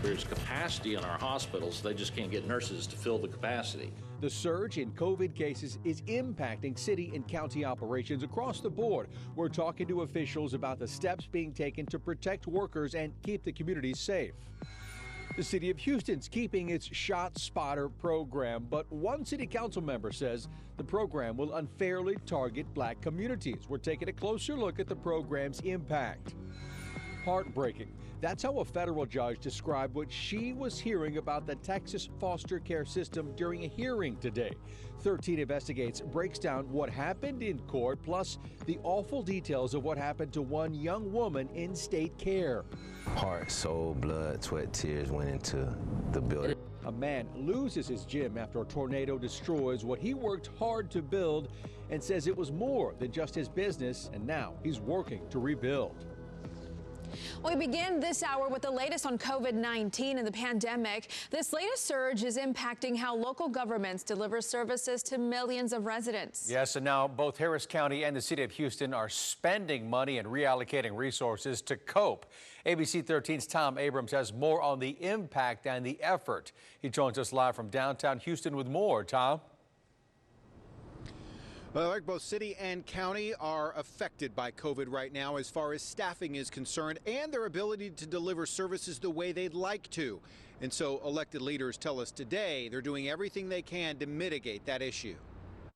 There's capacity in our hospitals, they just can't get nurses to fill the capacity. The surge in COVID cases is impacting city and county operations across the board. We're talking to officials about the steps being taken to protect workers and keep the communities safe. The city of Houston's keeping its Shot Spotter program, but one city council member says the program will unfairly target black communities. We're taking a closer look at the program's impact. Heartbreaking. That's how a federal judge described what she was hearing about the Texas foster care system during a hearing today. 13 Investigates breaks down what happened in court, plus the awful details of what happened to one young woman in state care. Heart, soul, blood, sweat, tears went into the building. A man loses his gym after a tornado destroys what he worked hard to build and says it was more than just his business, and now he's working to rebuild. We begin this hour with the latest on COVID-19 and the pandemic. This latest surge is impacting how local governments deliver services to millions of residents. Yes, and now both Harris County and the city of Houston are spending money and reallocating resources to cope. ABC 13's Tom Abrams has more on the impact and the effort. He joins us live from downtown Houston with more. Tom? Well, Eric, both city and county are affected by COVID right now as far as staffing is concerned and their ability to deliver services the way they'd like to. And so elected leaders tell us today they're doing everything they can to mitigate that issue.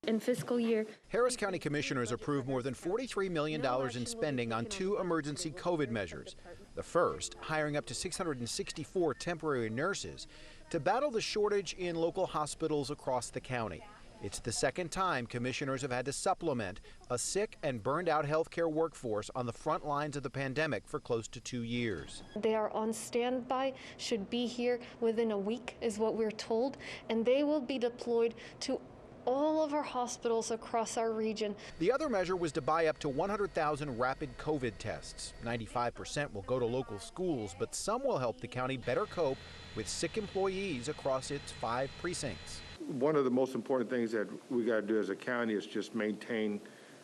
In fiscal year, Harris County commissioners approved more than $43 million in spending on 2 emergency COVID measures. The first, hiring up to 664 temporary nurses to battle the shortage in local hospitals across the county. It's the second time commissioners have had to supplement a sick and burned out healthcare workforce on the front lines of the pandemic for close to 2 years. they are on standby, should be here within a week is what we're told, and they will be deployed to all of our hospitals across our region. The other measure was to buy up to 100,000 rapid COVID tests. 95% will go to local schools, but some will help the county better cope with sick employees across its 5 precincts. One of the most important things that we got to do as a county is just maintain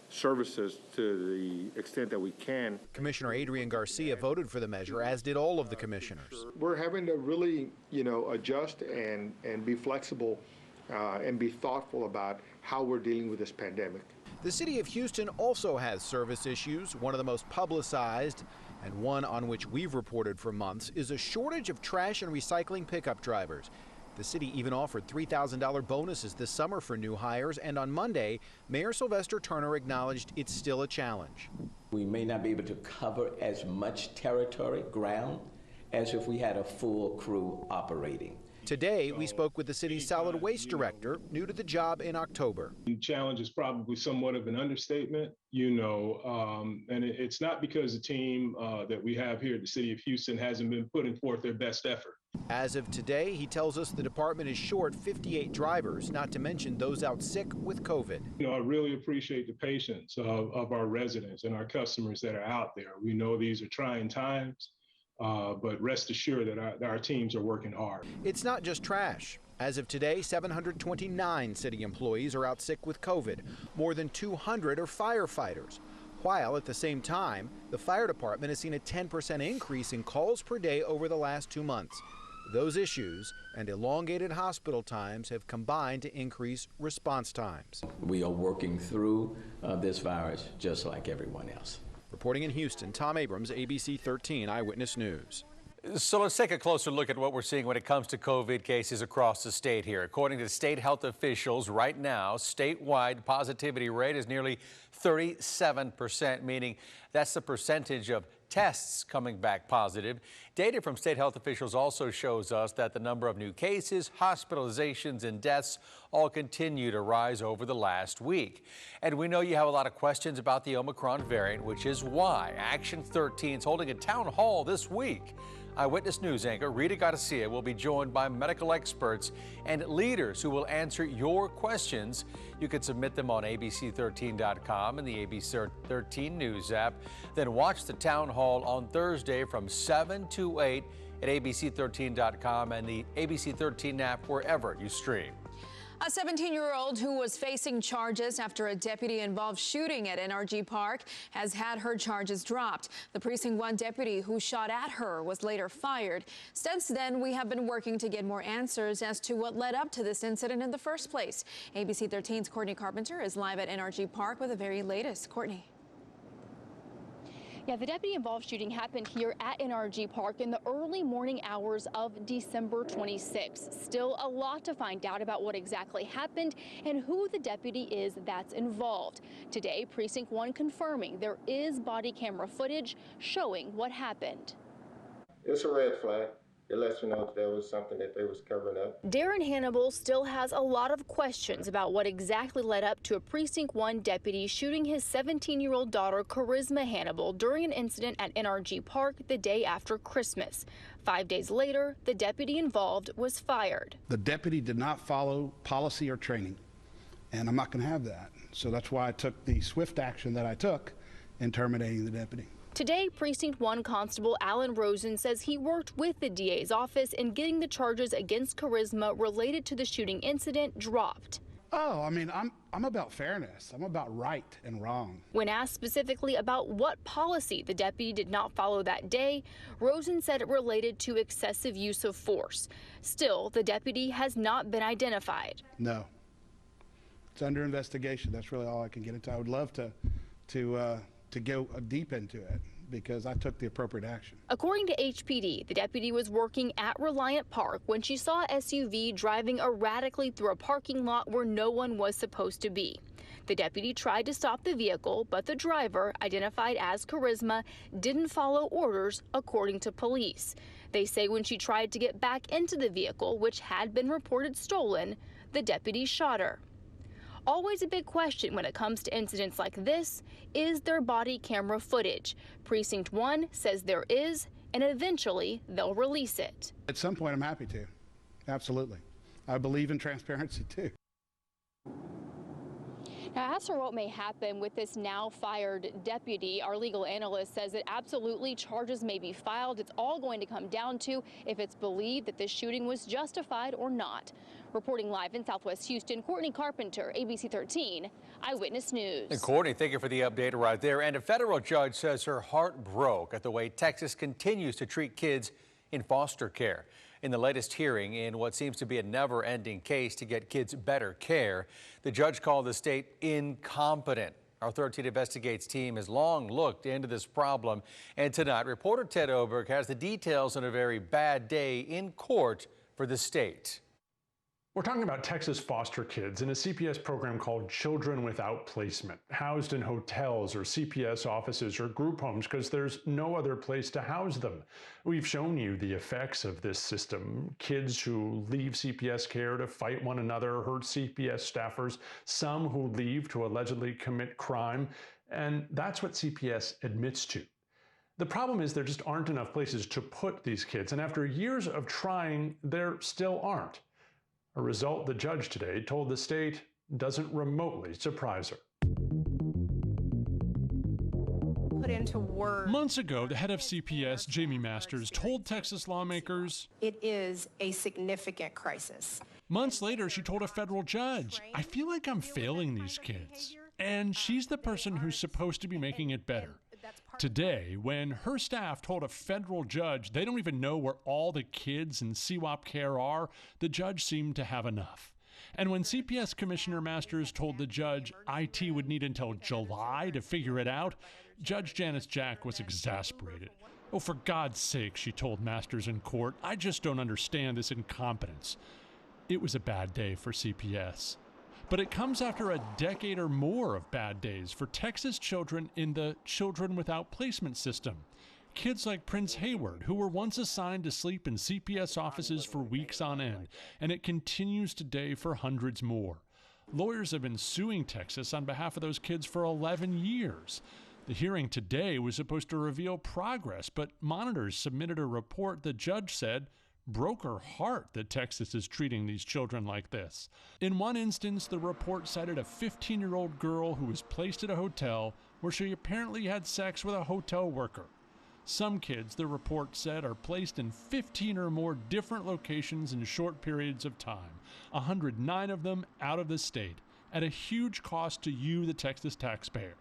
services to the extent that we can. Commissioner Adrian Garcia voted for the measure, as did all of the commissioners. We're having to really, adjust and be flexible and be thoughtful about how we're dealing with this pandemic. The city of Houston also has service issues. One of the most publicized, and one on which we've reported for months, is a shortage of trash and recycling pickup drivers. The city even offered $3,000 bonuses this summer for new hires, and on Monday, Mayor Sylvester Turner acknowledged it's still a challenge. We may not be able to cover as much ground, as if we had a full crew operating. Today, we spoke with the city's solid waste director, new to the job in October. The challenge is probably somewhat of an understatement, and it's not because the team that we have here at the city of Houston hasn't been putting forth their best effort. As of today, he tells us the department is short 58 drivers, not to mention those out sick with COVID. I really appreciate the patience of our residents and our customers that are out there. We know these are trying times, but rest assured that our teams are working hard. It's not just trash. As of today, 729 city employees are out sick with COVID. More than 200 are firefighters. While at the same time, the fire department has seen a 10% increase in calls per day over the last 2 months. Those issues and elongated hospital times have combined to increase response times. We are working through this virus just like everyone else. Reporting in Houston, Tom Abrams, ABC 13 Eyewitness News. So let's take a closer look at what we're seeing when it comes to COVID cases across the state here. According to state health officials, right now, statewide positivity rate is nearly 37%, meaning that's the percentage of tests coming back positive. Data from state health officials also shows us that the number of new cases, hospitalizations, and deaths all continue to rise over the last week. And we know you have a lot of questions about the Omicron variant, which is why Action 13 is holding a town hall this week. Eyewitness News anchor Rita Garcia will be joined by medical experts and leaders who will answer your questions. You can submit them on ABC13.com and the ABC13 News app. Then watch the town hall on Thursday from 7 to 8 at ABC13.com and the ABC13 app wherever you stream. A 17-year-old who was facing charges after a deputy-involved shooting at NRG Park has had her charges dropped. The Precinct 1 deputy who shot at her was later fired. Since then, we have been working to get more answers as to what led up to this incident in the first place. ABC 13's Courtney Carpenter is live at NRG Park with the very latest. Courtney. Yeah, the deputy-involved shooting happened here at NRG Park in the early morning hours of December 26. Still a lot to find out about what exactly happened and who the deputy is that's involved. Today, Precinct 1 confirming there is body camera footage showing what happened. It's a red flag. It lets you know that there was something that they was covering up. Darren Hannibal still has a lot of questions about what exactly led up to a Precinct 1 deputy shooting his 17-year-old daughter, Charisma Hannibal, during an incident at NRG Park the day after Christmas. 5 days later, the deputy involved was fired. The deputy did not follow policy or training, and I'm not going to have that. So that's why I took the swift action that I took in terminating the deputy. Today, Precinct 1 Constable Alan Rosen says he worked with the DA's office in getting the charges against Charisma related to the shooting incident dropped. Oh, I mean, I'm about fairness. I'm about right and wrong. When asked specifically about what policy the deputy did not follow that day, Rosen said it related to excessive use of force. Still, the deputy has not been identified. No. It's under investigation. That's really all I can get into. I would love to go deep into it because I took the appropriate action. According to HPD, the deputy was working at Reliant Park when she saw an SUV driving erratically through a parking lot where no one was supposed to be. The deputy tried to stop the vehicle, but the driver, identified as Charisma, didn't follow orders, according to police. They say when she tried to get back into the vehicle, which had been reported stolen, the deputy shot her. Always a big question when it comes to incidents like this, is there body camera footage? Precinct 1 says there is, and eventually they'll release it. At some point, I'm happy to. Absolutely. I believe in transparency, too. Now, as for what may happen with this now fired deputy, our legal analyst says that absolutely charges may be filed. It's all going to come down to if it's believed that this shooting was justified or not. Reporting live in Southwest Houston, Courtney Carpenter, ABC 13 Eyewitness News. And Courtney, thank you for the update right there. And a federal judge says her heart broke at the way Texas continues to treat kids in foster care. In the latest hearing in what seems to be a never-ending case to get kids better care, the judge called the state incompetent. Our 13 Investigates team has long looked into this problem, and tonight, reporter Ted Oberg has the details on a very bad day in court for the state. We're talking about Texas foster kids in a CPS program called Children Without Placement, housed in hotels or CPS offices or group homes because there's no other place to house them. We've shown you the effects of this system. Kids who leave CPS care to fight one another, hurt CPS staffers, some who leave to allegedly commit crime, and that's what CPS admits to. The problem is there just aren't enough places to put these kids, and after years of trying, there still aren't. A result the judge today told the state doesn't remotely surprise her. Put into words. Months ago, the head of CPS, Jamie Masters, told Texas lawmakers, "It is a significant crisis." Months later, she told a federal judge, "I feel like I'm failing these kids." And she's the person who's supposed to be making it better. Today, when her staff told a federal judge they don't even know where all the kids in CWAP care are, the judge seemed to have enough. And when CPS Commissioner Masters told the judge IT would need until July to figure it out, Judge Janice Jack was exasperated. "Oh, for God's sake," she told Masters in court, "I just don't understand this incompetence." It was a bad day for CPS. But it comes after a decade or more of bad days for Texas children in the Children Without Placement system. Kids like Prince Hayward, who were once assigned to sleep in CPS offices for weeks on end, and it continues today for hundreds more. Lawyers have been suing Texas on behalf of those kids for 11 years. The hearing today was supposed to reveal progress, but monitors submitted a report the judge said broke her heart that Texas is treating these children like this. In one instance, the report cited a 15-year-old girl who was placed at a hotel where she apparently had sex with a hotel worker. Some kids, the report said, are placed in 15 or more different locations in short periods of time, 109 of them out of the state, at a huge cost to you, the Texas taxpayer.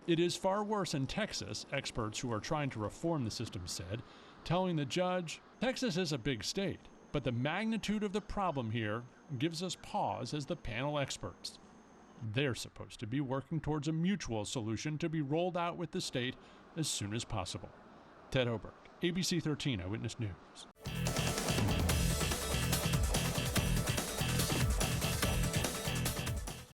It is far worse in Texas, experts who are trying to reform the system said, telling the judge, Texas is a big state, but the magnitude of the problem here gives us pause as the panel experts. They're supposed to be working towards a mutual solution to be rolled out with the state as soon as possible. Ted Oberg, ABC 13 Eyewitness News.